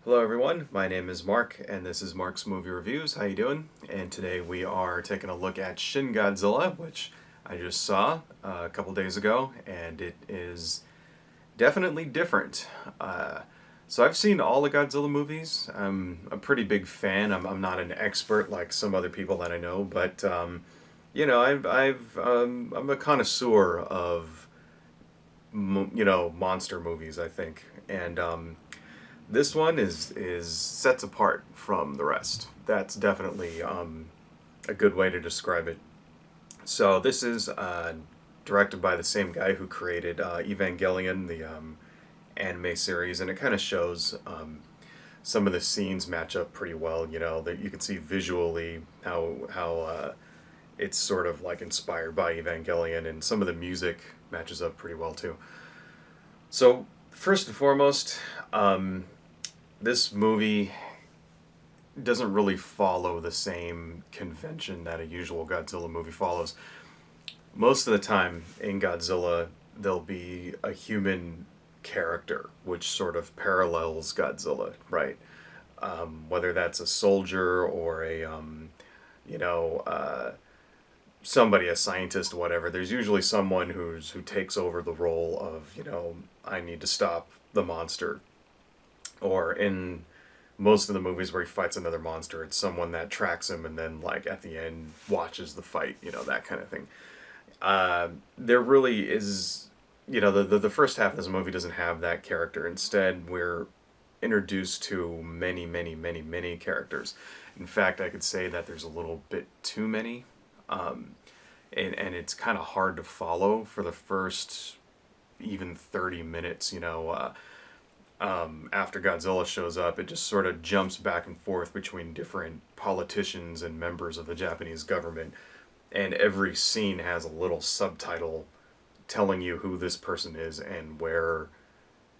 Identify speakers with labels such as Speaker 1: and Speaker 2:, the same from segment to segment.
Speaker 1: Hello everyone, my name is Mark and this is Mark's Movie Reviews. How you doing? And today we are taking a look at Shin Godzilla, which I just saw a couple days ago, and it is definitely different. So I've seen all the Godzilla movies. I'm a pretty big fan. I'm not an expert like some other people that I know, but I'm a connoisseur of monster movies, I think, and this one is sets apart from the rest. That's definitely a good way to describe it. So this is directed by the same guy who created Evangelion, the anime series, and it kind of shows some of the scenes match up pretty well. You know that you can see visually how it's sort of like inspired by Evangelion, and some of the music matches up pretty well too. So first and foremost, this movie doesn't really follow the same convention that a usual Godzilla movie follows. Most of the time in Godzilla, there'll be a human character which sort of parallels Godzilla, right? Whether that's a soldier or you know, uh, somebody, a scientist, whatever. There's usually someone who takes over the role of, I need to stop the monster. Or in most of the movies where he fights another monster, it's someone that tracks him and then, like, at the end watches the fight, that kind of thing. There really is, the first half of this movie doesn't have that character. Instead, we're introduced to many, many, many, many characters. In fact, I could say that there's a little bit too many. And it's kind of hard to follow for the first even 30 minutes, after Godzilla shows up, it just sort of jumps back and forth between different politicians and members of the Japanese government. And every scene has a little subtitle telling you who this person is and where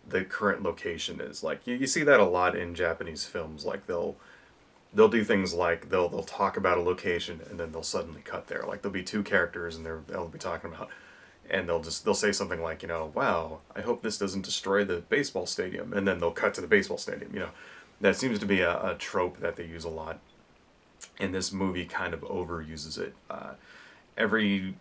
Speaker 1: the current location is. Like you see that a lot in Japanese films. Like they'll do things like they'll talk about a location and then they'll suddenly cut there. Like there'll be two characters and they'll be talking about, and they'll say something like, wow, I hope this doesn't destroy the baseball stadium, and then they'll cut to the baseball stadium. That seems to be a trope that they use a lot, and this movie kind of overuses it. Every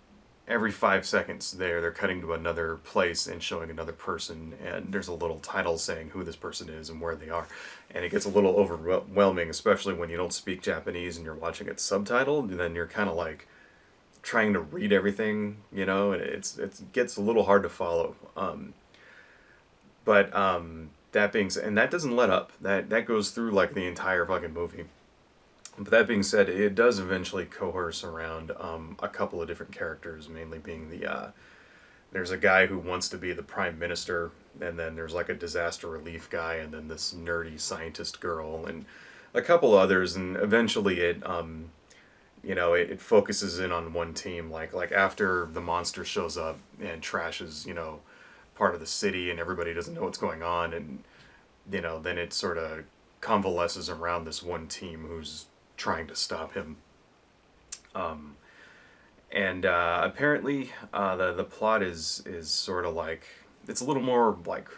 Speaker 1: 5 seconds they're cutting to another place and showing another person, and there's a little title saying who this person is and where they are, and it gets a little overwhelming, especially when you don't speak Japanese and you're watching it subtitled, and then you're kind of like trying to read everything, and it gets a little hard to follow. But that being said, and that doesn't let up. That goes through like the entire fucking movie. But that being said, it does eventually coerce around a couple of different characters, mainly being there's a guy who wants to be the prime minister, and then there's like a disaster relief guy, and then this nerdy scientist girl, and a couple others, and eventually it focuses in on one team. Like after the monster shows up and trashes, part of the city, and everybody doesn't know what's going on, and then it sort of convalesces around this one team who's trying to stop him. And apparently, the plot is sort of like, it's a little more like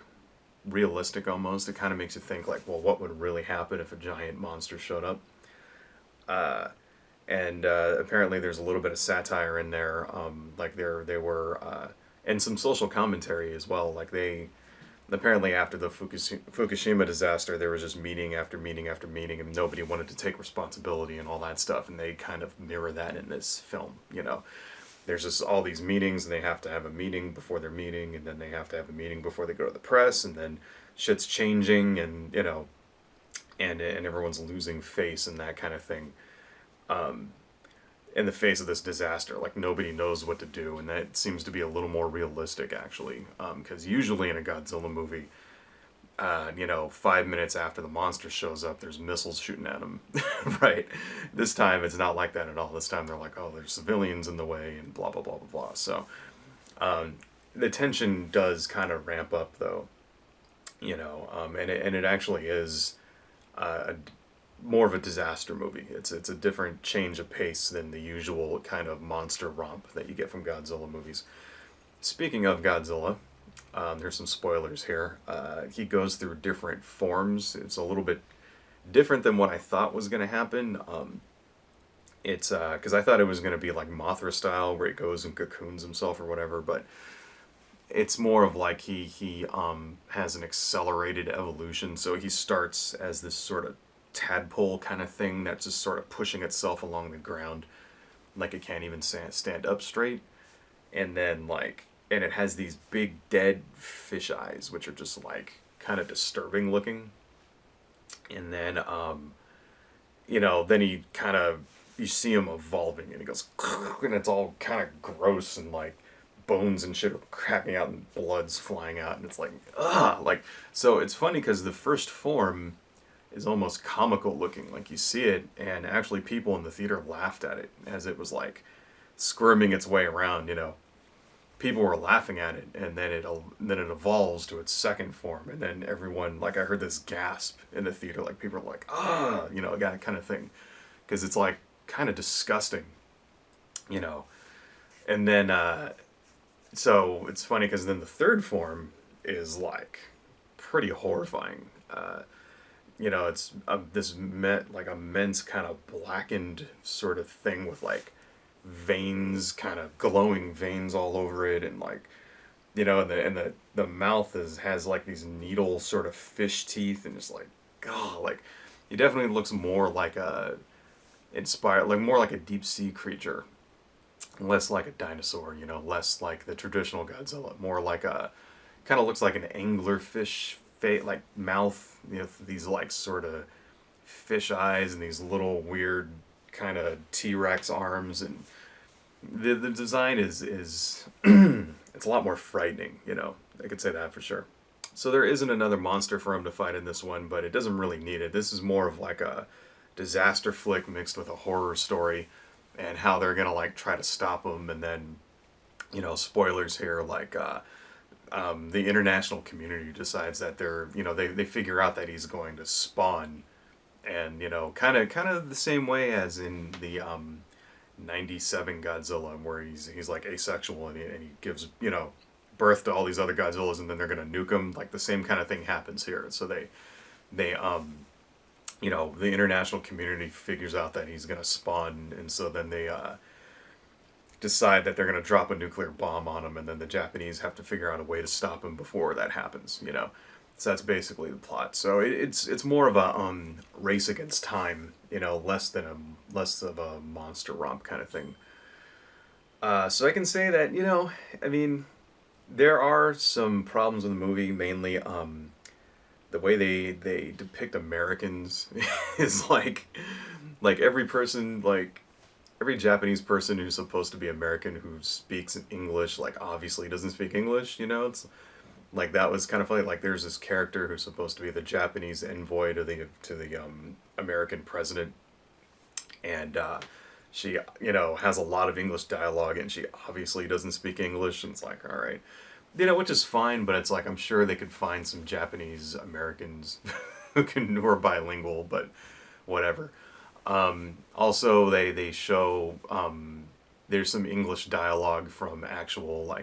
Speaker 1: realistic almost. It kind of makes you think like, well, what would really happen if a giant monster showed up? And apparently there's a little bit of satire in there, like they were, and some social commentary as well. Like apparently after the Fukushima disaster, there was just meeting after meeting after meeting, and nobody wanted to take responsibility and all that stuff, and they kind of mirror that in this film. There's just all these meetings, and they have to have a meeting before their meeting, and then they have to have a meeting before they go to the press, and then shit's changing, and and everyone's losing face and that kind of thing. In the face of this disaster, like nobody knows what to do, and that seems to be a little more realistic actually, because usually in a Godzilla movie, 5 minutes after the monster shows up, there's missiles shooting at them, right? This time it's not like that at all. This time they're like, oh, there's civilians in the way, and blah blah blah blah blah. So the tension does kind of ramp up though, and it actually is more of a disaster movie. It's a different change of pace than the usual kind of monster romp that you get from Godzilla movies. Speaking of Godzilla, There's some spoilers here. He goes through different forms. It's a little bit different than what I thought was going to happen. It's because I thought it was going to be like Mothra style, where he goes and cocoons himself or whatever, but it's more of like he has an accelerated evolution. So he starts as this sort of tadpole kind of thing that's just sort of pushing itself along the ground, like it can't even stand up straight, and then like and it has these big dead fish eyes, which are just like kind of disturbing looking. And then then he kind of you see him evolving, and he goes, and it's all kind of gross and like bones and shit are cracking out and blood's flying out, and it's like like so it's funny because the first form is almost comical looking, like you see it, and actually people in the theater laughed at it as it was like squirming its way around. People were laughing at it, and then it evolves to its second form, and then everyone, like, I heard this gasp in the theater, like people are like that kind of thing, because it's like kind of disgusting, you know. And then so it's funny because then the third form is like pretty horrifying. It's like immense kind of blackened sort of thing with like veins, kind of glowing veins all over it, and like the mouth has like these needle sort of fish teeth, and just like god, like it definitely looks more like more like a deep sea creature, less like a dinosaur, less like the traditional Godzilla, more like a kind of looks like an anglerfish like mouth, these like sort of fish eyes and these little weird kind of T-Rex arms, and the design is it's a lot more frightening, I could say that for sure. So there isn't another monster for him to fight in this one, but it doesn't really need it. This is more of like a disaster flick mixed with a horror story, and how they're gonna like try to stop him. And then spoilers here, like the international community decides that they figure out that he's going to spawn, and kind of the same way as in the 97 Godzilla, where he's like asexual, and he gives birth to all these other Godzillas, and then they're gonna nuke him. Like the same kind of thing happens here. So they the international community figures out that he's gonna spawn, and so then they decide that they're gonna drop a nuclear bomb on him, and then the Japanese have to figure out a way to stop him before that happens. So that's basically the plot. So it's more of a race against time, less of a monster romp kind of thing. So I can say that I mean, there are some problems with the movie, mainly the way they depict Americans is like every person, like every Japanese person who's supposed to be American who speaks English, like obviously doesn't speak English. It's like that was kind of funny. Like there's this character who's supposed to be the Japanese envoy to the American president, and she has a lot of English dialogue, and she obviously doesn't speak English, and it's like, all right, which is fine, but it's like I'm sure they could find some Japanese Americans who are bilingual, but whatever. Also, they show there's some English dialogue from actual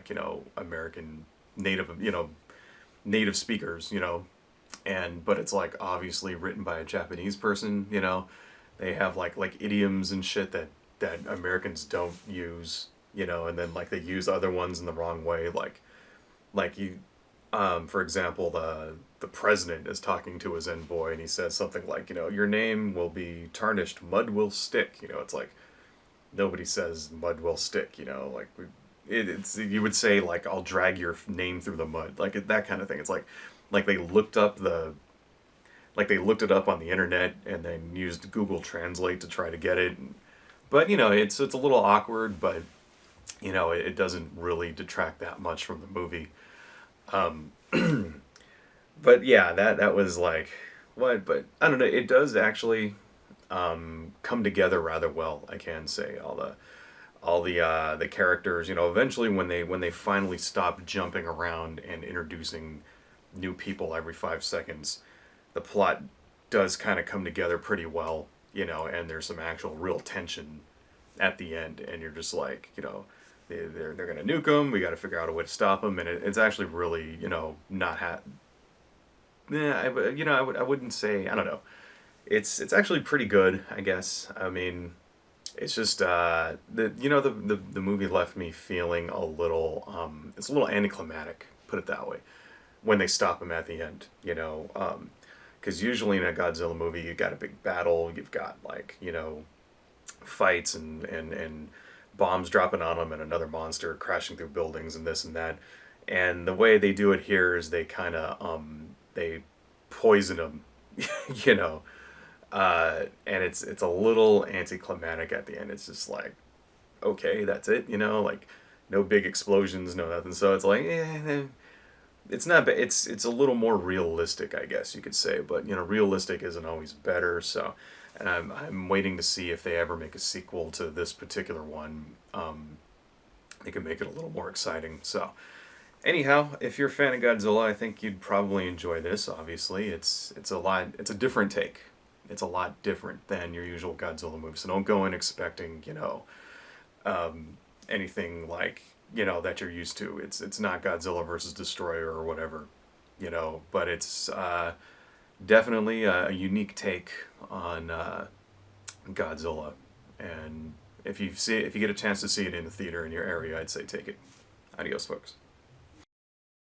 Speaker 1: American native speakers, but it's like obviously written by a Japanese person. They have like idioms and shit that Americans don't use, and then like they use other ones in the wrong way, like you for example, the president is talking to his envoy, and he says something like, your name will be tarnished, mud will stick. It's like nobody says mud will stick. Like it's you would say like I'll drag your name through the mud, like that kind of thing. It's like they looked up it up on the internet and then used Google Translate to try to get it. But it's a little awkward, but it doesn't really detract that much from the movie. But yeah, that was like what, but I don't know. It does actually come together rather well. I can say all the characters. Eventually when they finally stop jumping around and introducing new people every 5 seconds, the plot does kind of come together pretty well. And there's some actual real tension at the end, and you're just like, they're gonna nuke them. We got to figure out a way to stop them, and it's actually really, not yeah, I wouldn't say, I don't know. It's actually pretty good, I guess. I mean, it's just the movie left me feeling a little it's a little anticlimactic, put it that way, when they stop him at the end. Because usually in a Godzilla movie you got a big battle, you've got like fights and bombs dropping on them and another monster crashing through buildings and this and that. And the way they do it here is they kind of they poison them, you know, and it's a little anticlimactic at the end. It's just like, okay, that's it, like no big explosions, no nothing. So it's like, it's not. It's a little more realistic, I guess you could say. But realistic isn't always better. So, and I'm waiting to see if they ever make a sequel to this particular one. They can make it a little more exciting. So, anyhow, if you're a fan of Godzilla, I think you'd probably enjoy this. Obviously, it's a lot. It's a different take. It's a lot different than your usual Godzilla movie. So don't go in expecting anything like that you're used to. It's not Godzilla versus Destroyer or whatever, but it's definitely a unique take on Godzilla. And if you get a chance to see it in the theater in your area, I'd say take it. Adios, folks.